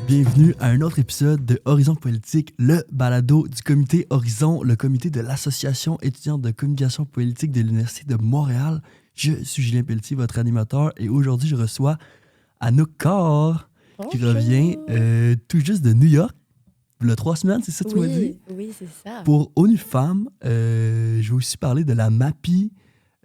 Bienvenue à un autre épisode de Horizon Politique, le balado du comité Horizon, le comité de l'Association étudiante de communication politique de l'Université de Montréal. Je suis Julien Pelletier, votre animateur, et aujourd'hui, je reçois Anouk Carr, qui revient tout juste de New York, il y a 3 semaines, c'est ça que tu m'as dit? Oui, c'est ça. Pour ONU Femmes, je vais aussi parler de la MAPI,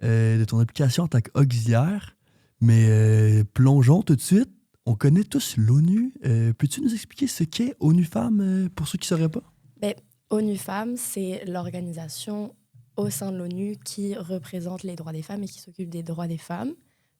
de ton application en tant qu'auxiliaire, mais plongeons tout de suite. On connaît tous l'ONU. Peux-tu nous expliquer ce qu'est ONU Femmes pour ceux qui ne sauraient pas? ONU Femmes, c'est l'organisation au sein de l'ONU qui représente les droits des femmes et qui s'occupe des droits des femmes.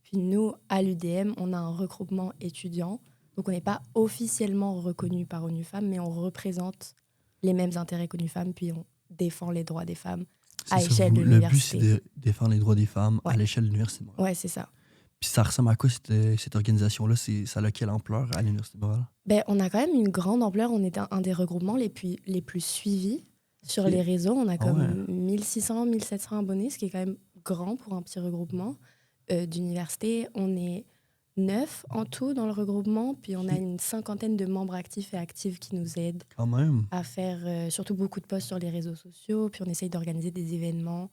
Puis nous, à l'UDM, on a un regroupement étudiant. Donc on n'est pas officiellement reconnu par ONU Femmes, mais on représente les mêmes intérêts qu'ONU Femmes, puis on défend les droits des femmes à l'échelle de l'université. Le but, c'est de défendre les droits des femmes à l'échelle de l'université. Ouais, c'est ça. Puis ça ressemble à quoi cette organisation-là? Ça a quelle ampleur à l'Université de Montréal? On a quand même une grande ampleur. On est un des regroupements les plus suivis sur les réseaux. On a comme 1600, 1700 abonnés, ce qui est quand même grand pour un petit regroupement d'université. On est 9 en tout dans le regroupement, puis on a une 50aine de membres actifs et actives qui nous aident quand même à faire surtout beaucoup de posts sur les réseaux sociaux. Puis on essaye d'organiser des événements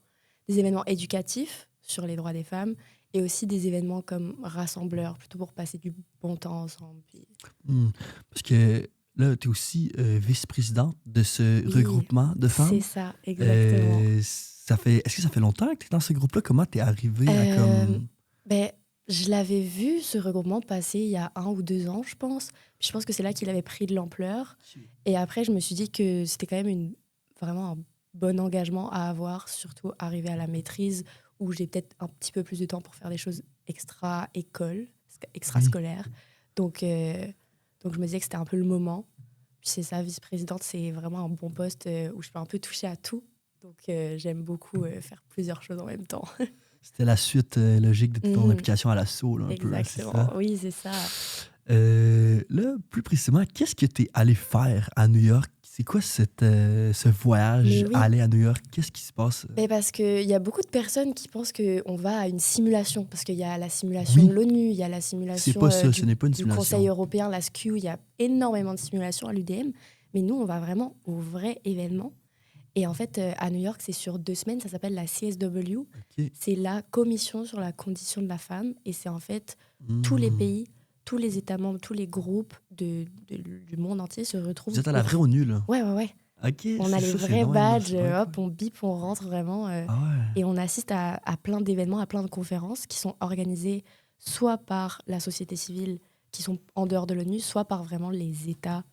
éducatifs sur les droits des femmes, et aussi des événements comme rassembleurs, plutôt pour passer du bon temps ensemble. Puis... Parce que là, tu es aussi vice-présidente de ce regroupement de femmes. C'est ça, exactement. Est-ce que ça fait longtemps que tu es dans ce groupe-là? Comment tu es arrivée à comme... Je l'avais vu, ce regroupement, passer il y a 1 ou 2 ans, je pense. Puis je pense que c'est là qu'il avait pris de l'ampleur. Et après, je me suis dit que c'était quand même vraiment un bon engagement à avoir, surtout arriver à la maîtrise, où j'ai peut-être un petit peu plus de temps pour faire des choses extra-école, extra-scolaire. Donc je me disais que c'était un peu le moment. Puis c'est ça, vice-présidente, c'est vraiment un bon poste où je peux un peu toucher à tout. Donc j'aime beaucoup faire plusieurs choses en même temps. C'était la suite logique de ton application à l'assaut, là, un peu. Exactement, oui, c'est ça. Là, plus précisément, qu'est-ce que tu es allé faire à New York? C'est quoi ce voyage aller à New York? Qu'est-ce qui se passe? Parce qu'il y a beaucoup de personnes qui pensent qu'on va à une simulation. Parce qu'il y a la simulation de l'ONU, il y a la simulation c'est pas ça, ce n'est pas une du Conseil européen, la SKU. Il y a énormément de simulations à l'UDM. Mais nous, on va vraiment au vrai événement. Et en fait, à New York, c'est sur 2 semaines. Ça s'appelle la CSW. Okay. C'est la Commission sur la condition de la femme. Et c'est en fait tous les pays, tous les États membres, tous les groupes du monde entier se retrouvent. Vous êtes à la vraie ONU, là? Ouais. Okay, on a les vrais badges, hop, on bip, on rentre vraiment. Et on assiste à plein d'événements, à plein de conférences qui sont organisées soit par la société civile, qui sont en dehors de l'ONU, soit par vraiment les États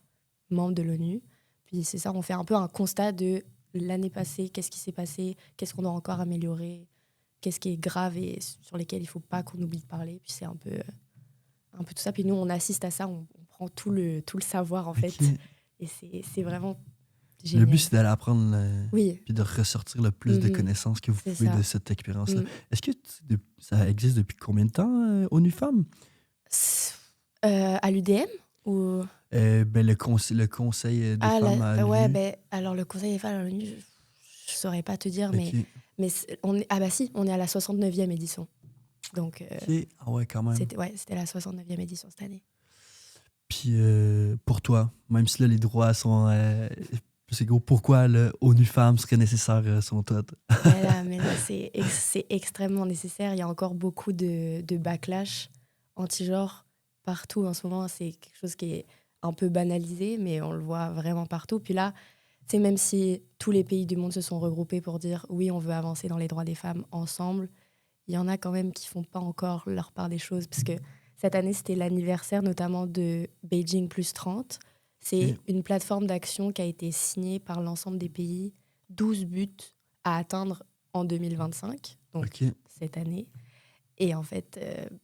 membres de l'ONU. Puis c'est ça, on fait un peu un constat de l'année passée, qu'est-ce qui s'est passé, qu'est-ce qu'on doit encore améliorer, qu'est-ce qui est grave et sur lesquels il ne faut pas qu'on oublie de parler. Puis c'est un peu tout ça. Puis nous, on assiste à ça, on prend tout le savoir, en fait. Et c'est vraiment génial. Le but, c'est d'aller apprendre puis de ressortir le plus de connaissances que vous pouvez de cette expérience-là. Est-ce que ça existe depuis combien de temps, ONU Femmes? À l'UDM ou... le conseil des femmes à l'ONU. Alors le conseil des femmes à l'ONU, je ne saurais pas te dire, mais on est à la 69e édition. Donc, quand même. C'était la 69e édition cette année. Puis pour toi, même si là, les droits sont plus égaux, pourquoi le ONU Femmes serait nécessaire selon toi? Mais là, c'est extrêmement nécessaire. Il y a encore beaucoup de backlash anti-genre partout en ce moment. C'est quelque chose qui est un peu banalisé, mais on le voit vraiment partout. Puis là, même si tous les pays du monde se sont regroupés pour dire oui, on veut avancer dans les droits des femmes ensemble, il y en a quand même qui font pas encore leur part des choses, parce que cette année, c'était l'anniversaire notamment de Beijing plus 30. C'est une plateforme d'action qui a été signée par l'ensemble des pays, 12 buts à atteindre en 2025, donc cette année. Et en fait,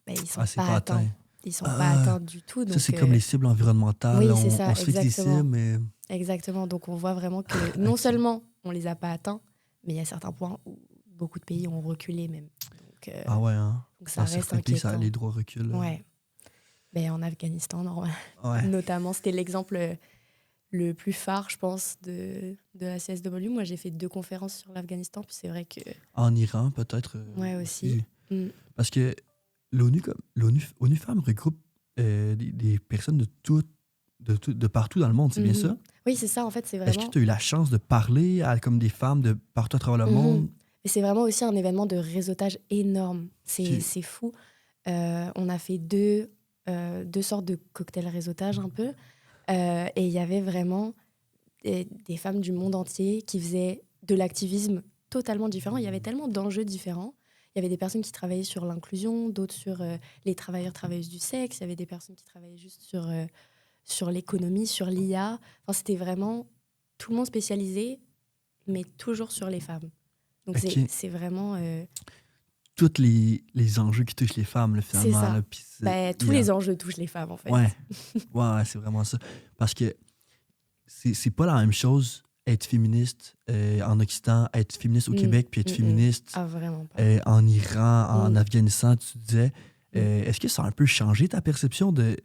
ils sont pas atteints. Ils sont pas atteints du tout. Donc, ça, c'est comme les cibles environnementales. Oui, c'est ça, on se fixe des cibles, mais... Exactement. Donc, on voit vraiment que non seulement on les a pas atteints, mais il y a certains points où beaucoup de pays ont reculé même. Donc, donc ça reste inquiétant. Les droits reculent. Ouais. En Afghanistan, notamment, c'était l'exemple le plus phare, je pense, de la CSW. Moi, j'ai fait 2 conférences sur l'Afghanistan, puis c'est vrai que... En Iran, peut-être. Aussi. Parce que l'ONU Femmes regroupe des personnes de toutes de partout dans le monde, c'est bien Mhm. ça? Oui, c'est ça, en fait, c'est Est-ce que vraiment... tu as eu la chance de parler à comme des femmes de partout à travers le Mhm. monde? Et c'est vraiment aussi un événement de réseautage énorme. Ok. C'est fou. On a fait deux sortes de cocktails réseautage un peu. Et il y avait vraiment des femmes du monde entier qui faisaient de l'activisme totalement différent. Il y avait tellement d'enjeux différents. Il y avait des personnes qui travaillaient sur l'inclusion, d'autres sur les travailleurs, travailleuses du sexe. Il y avait des personnes qui travaillaient juste sur l'économie, sur l'IA. Enfin, c'était vraiment tout le monde spécialisé, mais toujours sur les femmes. Donc OK. c'est vraiment... Tous les enjeux qui touchent les femmes, là, c'est finalement. Là, ça. puis Ben, tous les enjeux touchent les femmes, en fait. ouais, ouais, c'est vraiment ça. Parce que c'est pas la même chose être féministe en Occident, être féministe au Mm, Québec, puis être mm, mm. féministe Ah, vraiment pas. en Iran, en Mm, Afghanistan, tu disais. mm. Est-ce que ça a un peu changé ta perception de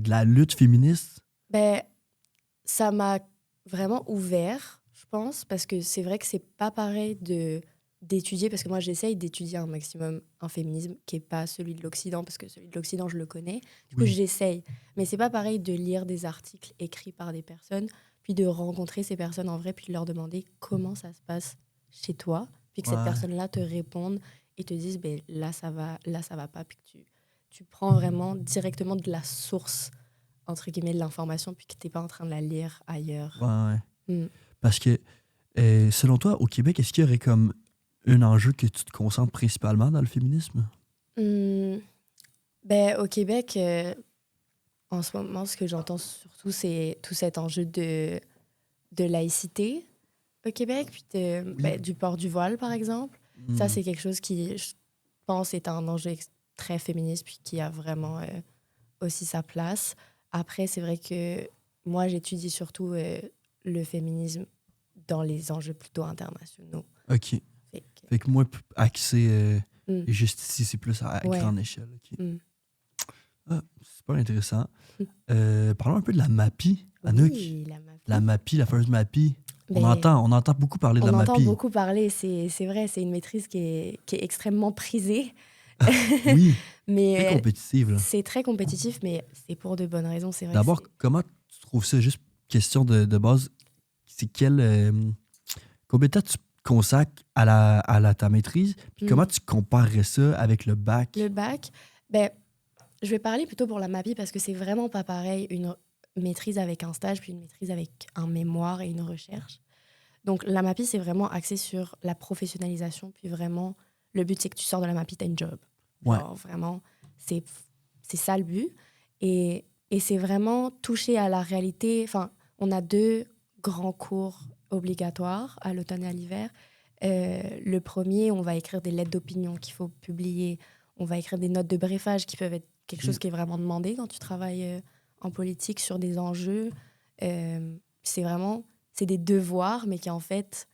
la lutte féministe? Ben, ça m'a vraiment ouvert, je pense, parce que c'est vrai que c'est pas pareil d'étudier, parce que moi j'essaye d'étudier un maximum un féminisme qui est pas celui de l'Occident, parce que celui de l'Occident je le connais. Du coup Oui. j'essaye, mais c'est pas pareil de lire des articles écrits par des personnes, puis de rencontrer ces personnes en vrai, puis de leur demander comment ça se passe chez toi, puis que cette Ouais. personne-là te réponde et te dise ben là ça va pas, puis que tu prends vraiment directement de la source entre guillemets de l'information puis que t'es pas en train de la lire Ouais, ailleurs. ouais. Mm. Parce que, selon toi, au Québec, est-ce qu'il y aurait comme un enjeu que tu te concentres principalement dans le féminisme? Mm. Ben, au Québec, en ce moment, ce que j'entends surtout, c'est tout cet enjeu de laïcité au Québec, puis Oui. du port du voile, par exemple. Ça, Hmm. c'est quelque chose qui, je pense, est un enjeu très féministe, puis qui a vraiment aussi sa place. Après, c'est vrai que moi, j'étudie surtout le féminisme dans les enjeux plutôt internationaux. OK. Fait que, Fait que moi, accès mm. juste ici, c'est plus à Ouais. grande échelle. OK. Mm. Ah, super intéressant. Parlons un peu de la MAPI, Anouk. Oui, la La MAPI. MAPI, la fameuse MAPI. Mais On entend beaucoup parler de la on entend MAPI. beaucoup parler, c'est vrai, c'est une maîtrise qui est extrêmement prisée. Oui, très Mais compétitive, là. c'est très compétitif, mais c'est pour de bonnes raisons. C'est vrai que D'abord, c'est... comment tu trouves ça? Juste question de base, c'est combien de temps tu consacres ta maîtrise? Puis comment Hmm. tu comparerais ça avec le Le bac? bac, ben, je vais parler plutôt pour la MAPI parce que c'est vraiment pas pareil une maîtrise avec un stage puis une maîtrise avec un mémoire et une recherche. Donc la MAPI, c'est vraiment axé sur la professionnalisation, puis vraiment, le but, c'est que tu sors de la MAPI, t'as une job. Ouais. Genre, vraiment, c'est c'est ça le but. Et c'est vraiment toucher à la réalité. Enfin, on a deux grands cours obligatoires à l'automne et à l'hiver. Le premier, on va écrire des lettres d'opinion qu'il faut publier. On va écrire des notes de briefage qui peuvent être quelque chose qui est vraiment demandé quand tu travailles en politique sur des enjeux. C'est vraiment, c'est des devoirs, mais qui en fait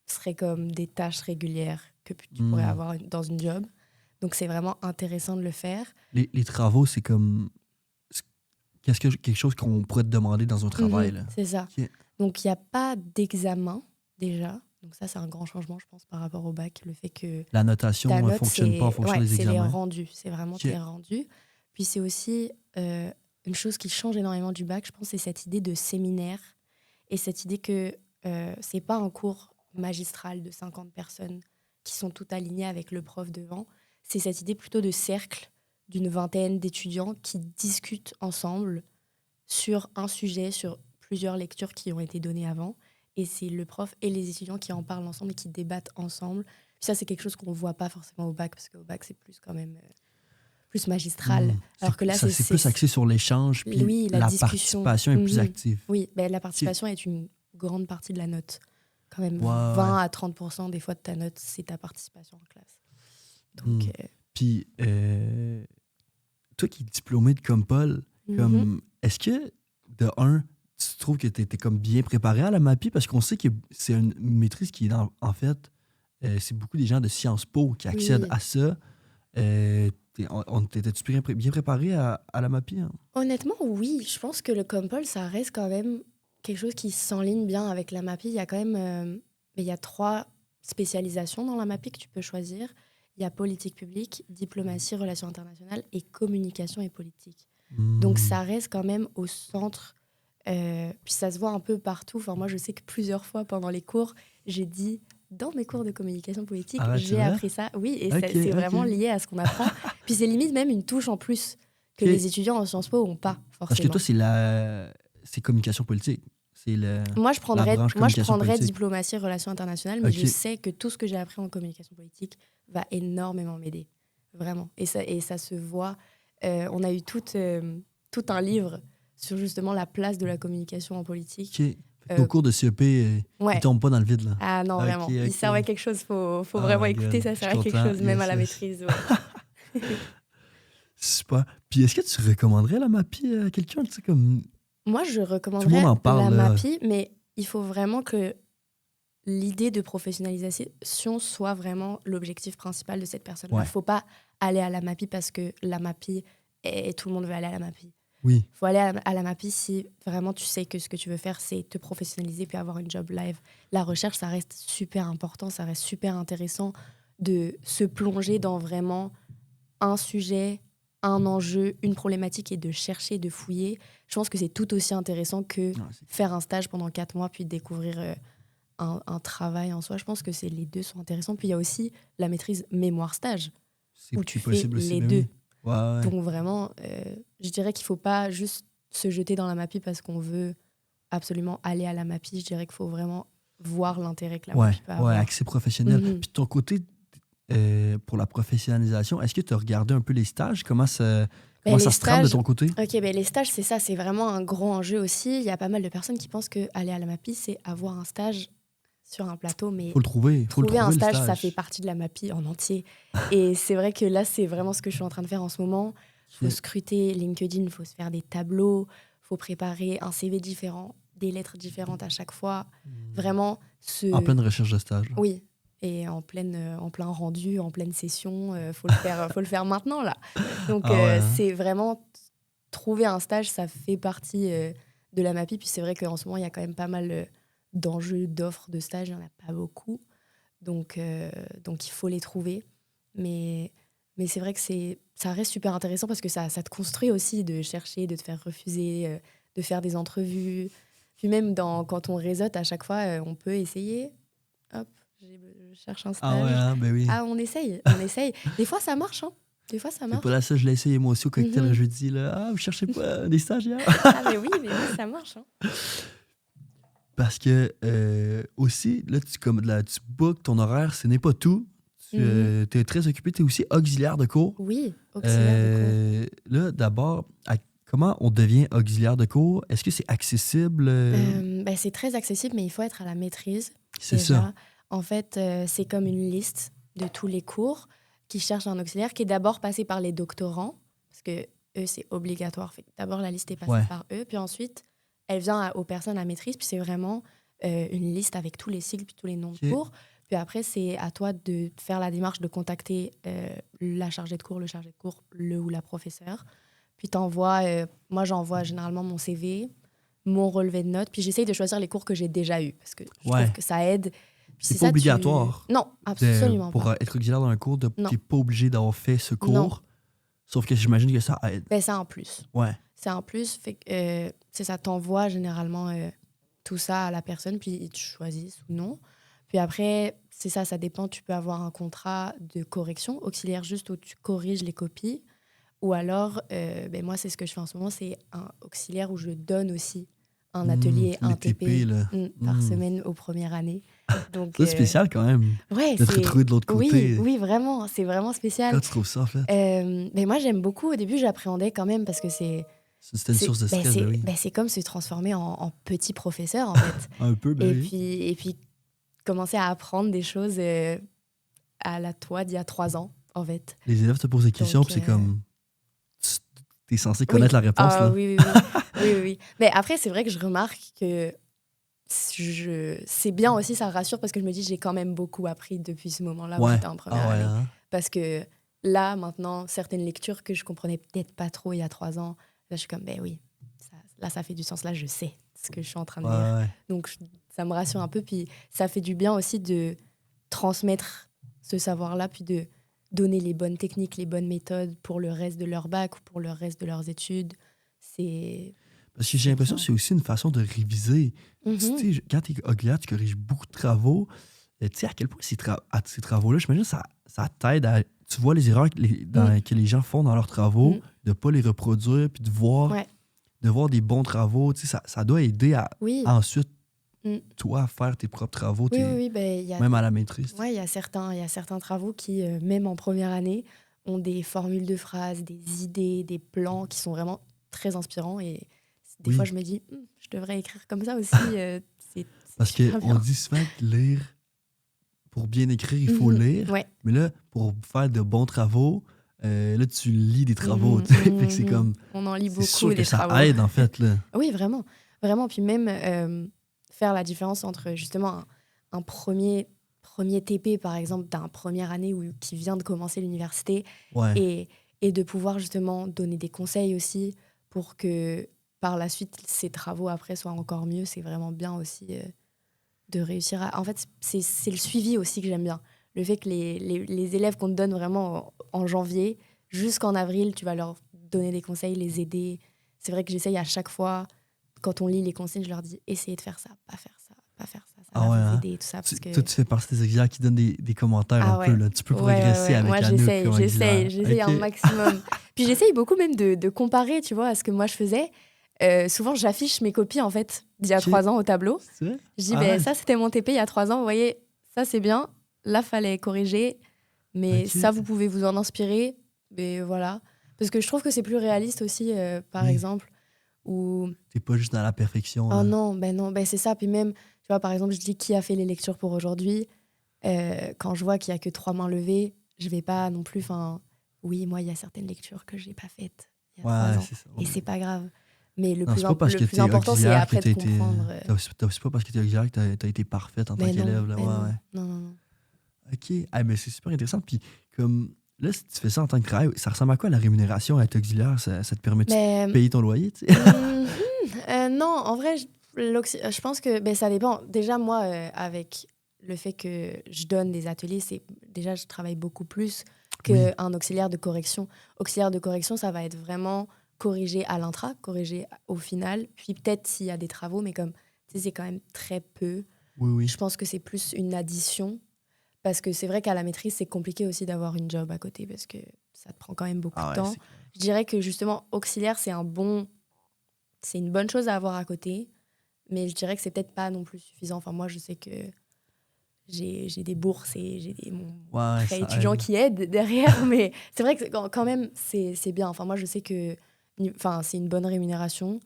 seraient comme des tâches régulières que tu pourrais Hmm. avoir dans une job. Donc c'est vraiment intéressant de le faire. Les travaux, c'est comme. Quelque chose qu'on pourrait te demander dans un travail, là. C'est ça. OK. Donc, il n'y a pas d'examen, déjà. Donc, ça, c'est un grand changement, je pense, par rapport au bac. Le fait que La ta notation ne note, fonctionne pas en c'est fonction ouais, des c'est les examens. rendus. C'est vraiment OK. tes rendus. Puis, c'est aussi une chose qui change énormément du bac, je pense, c'est cette idée de séminaire et cette idée que c'est pas un cours magistral de 50 personnes qui sont toutes alignées avec le prof devant. C'est cette idée plutôt de cercle d'une vingtaine d'étudiants qui discutent ensemble sur un sujet, sur plusieurs lectures qui ont été données avant. Et c'est le prof et les étudiants qui en parlent ensemble et qui débattent ensemble. Puis ça, c'est quelque chose qu'on ne voit pas forcément au bac, parce qu'au bac, c'est plus quand même plus magistral. Hmm. Alors que là, C'est plus axé sur l'échange, puis oui, la la discussion. participation est plus active. Oui, ben, la OK. participation est une grande partie de la note. Quand même, Ouais, 20 ouais. à 30% des fois de ta note, c'est ta participation en classe. Hmm. Donc, Puis, toi qui es diplômé de Compol, comme, est-ce que, de un, tu trouves que tu étais comme bien préparé à la MAPI? Parce qu'on sait que c'est une maîtrise qui est, en fait, c'est beaucoup des gens de Sciences Po qui accèdent oui. à ça. T'étais-tu bien préparé à la MAPI? Hein? Honnêtement, oui. Je pense que le Compol, ça reste quand même quelque chose qui s'enligne bien avec la MAPI. Il y a quand même il y a 3 spécialisations dans la MAPI que tu peux choisir. Il y a politique publique, diplomatie, relations internationales et communication et politique. Donc, ça reste quand même au centre. Puis, ça se voit un peu partout. Enfin, moi, je sais que plusieurs fois pendant les cours, j'ai dit, dans mes cours de communication politique, Ah ouais, c'est j'ai vrai? appris ça. Oui, et Ok, c'est vraiment ok. lié à ce qu'on apprend. Puis, c'est limite même une touche en plus que Ok. les étudiants en Sciences Po n'ont pas, Parce que toi, forcément. c'est communication politique. C'est la branche Moi, je communication prendrais politique. diplomatie, relations internationales, mais je Ok. sais que tout ce que j'ai appris en communication politique va énormément m'aider. Vraiment. Et ça se voit. On a eu tout un livre sur justement la place de la communication en politique. Ok. Fait que nos Euh, cours de CEP, ils ouais. tombent pas dans le vide, là. Ah non, Ok, vraiment. Il ok. servait à quelque chose. Faut Oh vraiment my écouter, god. ça Je suis sert à quelque content. chose, même à Yes, la yes. maîtrise. Ouais. Super. Puis est-ce que tu recommanderais la MAPI à quelqu'un? Tu sais, comme Moi, je tout le monde recommanderais en la parle, là. MAPI, mais il faut vraiment que l'idée de professionnalisation soit vraiment l'objectif principal de cette personne-là. Ouais. Faut pas aller à la MAPI parce que la MAPI et tout le monde veut aller à la MAPI. Oui. Faut aller à la MAPI si vraiment tu sais que ce que tu veux faire, c'est te professionnaliser puis avoir une job live. La recherche, ça reste super important, ça reste super intéressant de se plonger dans vraiment un sujet, un enjeu, une problématique et de chercher, de fouiller. Je pense que c'est tout aussi intéressant que Non, c'est faire un stage pendant 4 mois puis découvrir un travail en soi. Je pense que les deux sont intéressants. Puis il y a aussi la maîtrise mémoire-stage où tu c'est fais possible aussi, les ben deux. oui. Ouais, ouais. Donc vraiment, je dirais qu'il faut pas juste se jeter dans la MAPI parce qu'on veut absolument aller à la MAPI. Je dirais qu'il faut vraiment voir l'intérêt que la Ouais, MAPI peut ouais, avoir. accès professionnel. Mhm. Puis de ton côté, pour la professionnalisation, est-ce que tu as regardé un peu les stages? Comment Ben, ça les se trame de stages, ton côté? ok, ben les stages, c'est ça, c'est vraiment un gros enjeu aussi. Il y a pas mal de personnes qui pensent que aller à la MAPI, c'est avoir un stage sur un plateau, mais Faut le trouver un trouver, le stage, ça fait stage. partie de la MAPI en entier. Et c'est vrai que là, c'est vraiment ce que je suis en train de faire en ce moment. Il faut Ok. scruter LinkedIn, il faut se faire des tableaux, il faut préparer un CV différent, des lettres différentes à chaque fois. Vraiment, En pleine recherche de stage. Là. oui. Et en plein rendu, en pleine session, faut le faire maintenant, là. Donc, Ah ouais, hein? c'est vraiment trouver un stage, ça fait partie de la MAPI. Puis c'est vrai qu'en ce moment, il y a quand même pas mal d'enjeux, d'offres de stage. Il n'y en a pas beaucoup. Donc, il faut les trouver. Mais c'est vrai que ça reste super intéressant parce que ça te construit aussi de chercher, de te faire refuser, de faire des entrevues. Puis même quand on réseaute, à chaque fois, on peut essayer. Hop, je cherche un Ah ouais, stage. hein? Ben oui. Ah, on essaye, on essaye. Des fois, ça marche, hein. Des fois, ça C'est pas marche. la seule, je l'ai essayé moi aussi au cocktail Mhm. jeudi. Là. Ah, vous cherchez pas des stagiaires? Ah, mais oui, ça marche, hein. Parce que aussi, là, tu bookes ton horaire, ce n'est pas tout. Tu Mhm. es très occupé, tu es aussi auxiliaire de cours. Oui, auxiliaire de cours. Là, d'abord, comment on devient auxiliaire de cours? Est-ce que c'est accessible? Ben, c'est très accessible, mais il faut être à la maîtrise, C'est ça. déjà. En fait, c'est comme une liste de tous les cours qui cherchent un auxiliaire, qui est d'abord passé par les doctorants, parce que eux, c'est obligatoire. Fait que d'abord, la liste est passée Ouais. par eux, puis ensuite, elle vient aux personnes à maîtrise, puis c'est vraiment une liste avec tous les cycles, puis tous les noms de OK. cours. Puis après, c'est à toi de faire la démarche de contacter la chargée de cours, le chargé de cours, le ou la professeure. Puis moi, j'envoie généralement mon CV, mon relevé de notes, puis j'essaye de choisir les cours que j'ai déjà eus, parce que je trouve Ouais. que ça aide. Puis C'est c'est pas ça, obligatoire. Non, absolument Pour pas. être auxiliaire dans un cours, Non, t'es pas obligé d'avoir fait ce non. cours. Sauf que j'imagine que ça aide. Ben, c'est un plus. Ouais. C'est un plus, fait que c'est ça t'envoie généralement tout ça à la personne, puis ils te choisissent ou non. Puis après, c'est ça, ça dépend. Tu peux avoir un contrat de correction auxiliaire juste où tu corriges les copies. Ou alors, ben moi, c'est ce que je fais en ce moment, c'est un auxiliaire où je donne aussi un atelier, Les un TP, TP là. par semaine aux premières années. Donc, C'est spécial quand même ouais, de te retrouver de l'autre Oui, côté. oui, vraiment, c'est vraiment spécial. Quand tu trouves ça, en fait? Mais moi, j'aime beaucoup. Au début, j'appréhendais quand même parce que C'était une source de stress, ben oui. c'est comme se transformer en petit professeur, en fait. Un peu, ben oui. Et puis, commencer à apprendre des choses à la toi d'il y a 3 ans, en fait. Les élèves te posent des questions, Donc, puis c'est comme... T'es censé oui. connaître la réponse, Ah là. oui, oui, oui. Oui, oui, oui. Mais après, c'est vrai que je remarque que c'est bien aussi, ça rassure parce que je me dis j'ai quand même beaucoup appris depuis ce moment-là où Ouais. j'étais en première Ah ouais, année. hein? Parce que là, maintenant, certaines lectures que je comprenais peut-être pas trop il y a 3 ans, là, je suis comme, ben oui, là, ça fait du sens. Là, je sais ce que je suis en train de lire. Ouais. Donc, ça me rassure un peu. Puis, ça fait du bien aussi de transmettre ce savoir-là, puis de donner les bonnes techniques, les bonnes méthodes pour le reste de leur bac ou pour le reste de leurs études. C'est Parce que j'ai c'est l'impression que bien. c'est aussi une façon de réviser. Mhm. Tu sais, quand tu es auxiliaire, tu corriges beaucoup de travaux. Tu sais, à quel point ces travaux-là, j'imagine ça t'aide à. Tu vois les erreurs Mm, que les gens font dans leurs travaux, mm. de ne pas les reproduire, puis Ouais, de voir des bons travaux. Tu sais, ça doit aider oui. à ensuite, Mm. toi, à faire tes propres travaux, Oui, oui, oui. Ben, même à la maîtrise. Tu sais. ouais, il y a certains travaux qui, même en première année, ont des formules de phrases, des idées, des plans qui sont vraiment très inspirants. Et des fois, Oui, je me dis, je devrais écrire comme ça aussi. C'est parce super qu'on bien. dit souvent que lire, pour bien écrire, il faut Mhm. lire. Ouais. Mais là, pour faire de bons travaux, là, tu lis des travaux. Mhm, Tu sais. Fait que mhm, c'est mhm. comme. On en lit C'est beaucoup sûr que des ça travaux. aide, en fait, là. Oui, vraiment. Vraiment. Puis même faire la différence entre justement un premier TP, par exemple, d'un première année ou qui vient de commencer l'université Ouais. et, et de pouvoir justement donner des conseils aussi pour que par la suite, ses travaux après soient encore mieux. C'est vraiment bien aussi de réussir à... En fait, c'est le suivi aussi que j'aime bien. Le fait que les élèves qu'on te donne vraiment en janvier, jusqu'en avril, tu vas leur donner des conseils, les aider. C'est vrai que j'essaye à chaque fois, quand on lit les consignes, je leur dis essayez de faire ça, pas faire ça, pas faire ça. Ça Ah va ouais, vous hein? aider et tout ça. Parce Toi, que... tu fais partie des auxiliaires qui donnent des commentaires un Ah peu, ouais. là. Tu peux Ouais, ouais, progresser ouais. avec Moi, Anouk comme auxiliaire. j'essaye OK. un maximum. Puis j'essaye beaucoup même de comparer, tu vois, à ce que moi je faisais. Souvent, j'affiche mes copies, en fait, d'il y a OK. 3 ans au tableau. C'est vrai? Je dis, ben, ça, Arrête. c'était mon TP il y a 3 ans. Vous voyez, ça, c'est bien. Là, fallait corriger. Mais ça, vous OK. pouvez vous en inspirer. Mais voilà. Parce que je trouve que c'est plus réaliste aussi, par Oui. exemple. Ou, T'es pas juste dans la perfection, oh là. non, ben, c'est ça. Puis même, tu vois, par exemple, je dis qui a fait les lectures pour aujourd'hui. Quand je vois qu'il y a que 3 mains levées, je vais pas non plus. Enfin, oui, moi, il y a certaines lectures que j'ai pas faites il y a trois Ouais, ans. c'est ça. Et Ouais. c'est pas grave. Mais Non, c'est pas parce le que plus t'es important, c'est auxiliaire que après de t'as été. comprendre. C'est pas parce que t'es auxiliaire que t'as été parfaite en tant qu'élève, là. Mais Ouais, non, ouais. non, non, non. OK. Ah, mais c'est super intéressant. Puis, comme, là, si tu fais ça en tant que travail, ça ressemble à quoi la rémunération à être auxiliaire? Ça te permet de Mais payer ton loyer, tu sais? mhm, non, en vrai, je pense que ben, ça dépend. Déjà, moi, avec le fait que je donne des ateliers, c'est déjà, je travaille beaucoup plus Oui. qu'un auxiliaire de correction. Auxiliaire de correction, ça va être vraiment corriger à l'intra, corriger au final, puis peut-être s'il y a des travaux, mais comme tu sais, c'est quand même très peu. Oui, oui. Je pense que c'est plus une addition, parce que c'est vrai qu'à la maîtrise, c'est compliqué aussi d'avoir une job à côté, parce que ça te prend quand même beaucoup de Ah ouais, temps. c'est clair. Je dirais que justement, auxiliaire, c'est une bonne chose à avoir à côté, mais je dirais que c'est peut-être pas non plus suffisant. Enfin, moi, je sais que j'ai des bourses et mon Ouais, prêt ça étudiant aide. qui aide derrière, mais c'est vrai que quand même, c'est bien. Enfin, moi, je sais que enfin, c'est une bonne rémunération.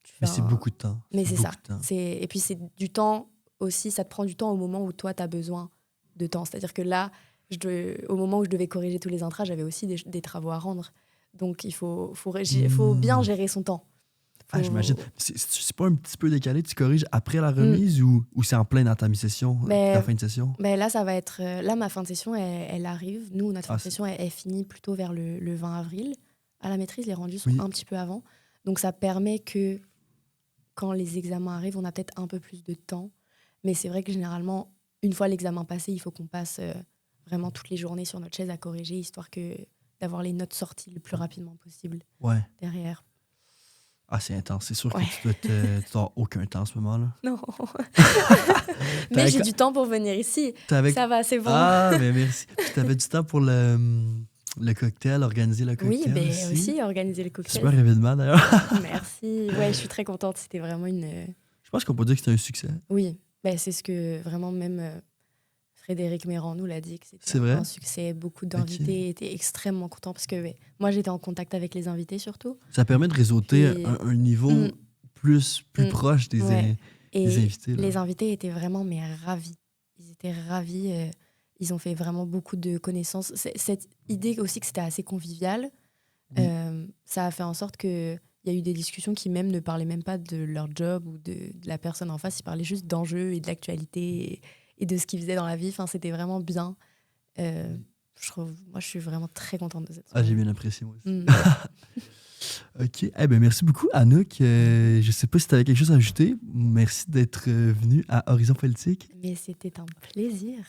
Tu fais Mais c'est un... beaucoup de temps. Mais C'est c'est ça. beaucoup de temps. Et puis, c'est du temps aussi, ça te prend du temps au moment où toi, tu as besoin de temps. C'est-à-dire que là, au moment où je devais corriger tous les intras, j'avais aussi des travaux à rendre. Donc, faut bien Hmm. gérer son temps. Ah, j'imagine. Faut... C'est pas un petit peu décalé, tu corriges après la Mm. remise ou c'est en plein dans ta mi-session, ta Mais, fin de session? mais là, ça va être. Là, ma fin de session, elle arrive. Nous, notre fin Ah, de session, elle finit plutôt vers le 20 avril. À la maîtrise, les rendus sont oui. un petit peu avant. Donc, ça permet que quand les examens arrivent, on a peut-être un peu plus de temps. Mais c'est vrai que généralement, une fois l'examen passé, il faut qu'on passe vraiment toutes les journées sur notre chaise à corriger, histoire d'avoir les notes sorties le plus rapidement possible Ouais. derrière. Ah, c'est intense. C'est sûr que Ouais. tu n'as aucun temps en ce moment-là. Non. Mais T'avais j'ai quoi- du temps pour venir ici. t'avais- Ça va, c'est bon. Ah, mais merci. Puis t'avais du temps pour le cocktail, organiser le Oui, cocktail ben aussi. aussi, organiser le cocktail. Super événement d'ailleurs. Merci. Ouais, je suis très contente. C'était vraiment une. Je pense qu'on peut dire que c'était un succès. Oui, ben, c'est ce que vraiment même Frédéric Méran nous l'a dit, que c'était C'est vrai? un succès. Beaucoup Ok. d'invités étaient extrêmement contents parce que ouais, moi, j'étais en contact avec les invités surtout. Ça permet de réseauter Puis, un niveau mm, plus mm, proche ouais. des Et invités. Là. les invités étaient vraiment mais ravis. Ils étaient ravis. Ils ont fait vraiment beaucoup de connaissances. Cette idée aussi que c'était assez convivial, Oui. ça a fait en sorte que il y a eu des discussions qui même ne parlaient même pas de leur job ou de la personne en face. Ils parlaient juste d'enjeux et de l'actualité et de ce qu'ils faisaient dans la vie. Enfin, c'était vraiment bien. Moi, je suis vraiment très contente de cette Ah, j'ai soirée. bien apprécié moi aussi. Mm. OK. Eh ben, merci beaucoup, Anouk. Je sais pas si tu avais quelque chose à ajouter. Merci d'être venu à Horizon Politique. Mais c'était un plaisir.